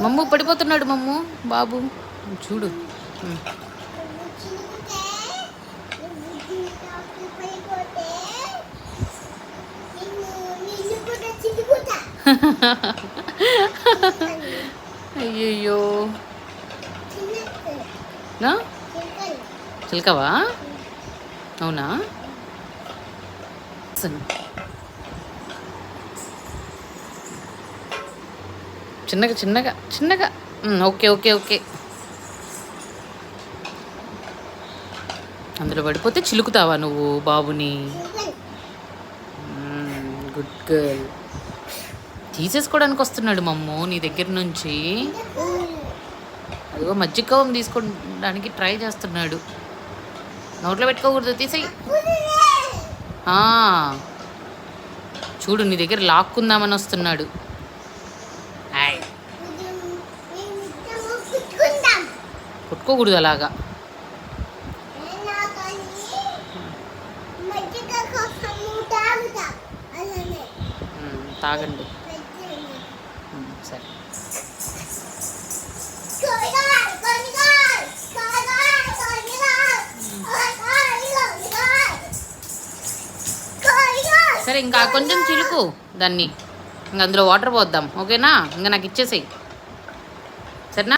మమ్ము పడిపోతున్నాడు మమ్ము బాబు చూడు. అయ్యయ్యో చిలకవా? అవునా? చిన్నగా చిన్నగా చిన్నగా. Okay okay okay. అందులో పడిపోతే చిలుకుతావా నువ్వు బాబుని? Good girl. తీసేసుకోవడానికి వస్తున్నాడు మమ్ము నీ దగ్గర నుంచి. అదిగో మజ్జిగం తీసుకోవడానికి ట్రై చేస్తున్నాడు. నోట్లో పెట్టుకోకూడదు, తీసేయి. చూడు నీ దగ్గర లాక్కుందామని వస్తున్నాడు. కొట్టుకోకూడదు అలాగా. తాగండి సరే. సరే ఇంకా కొంచెం చిలుకు దాన్ని, ఇంకా అందులో వాటర్ పోద్దాం. ఓకేనా? ఇంకా నాకు ఇచ్చేసేయి.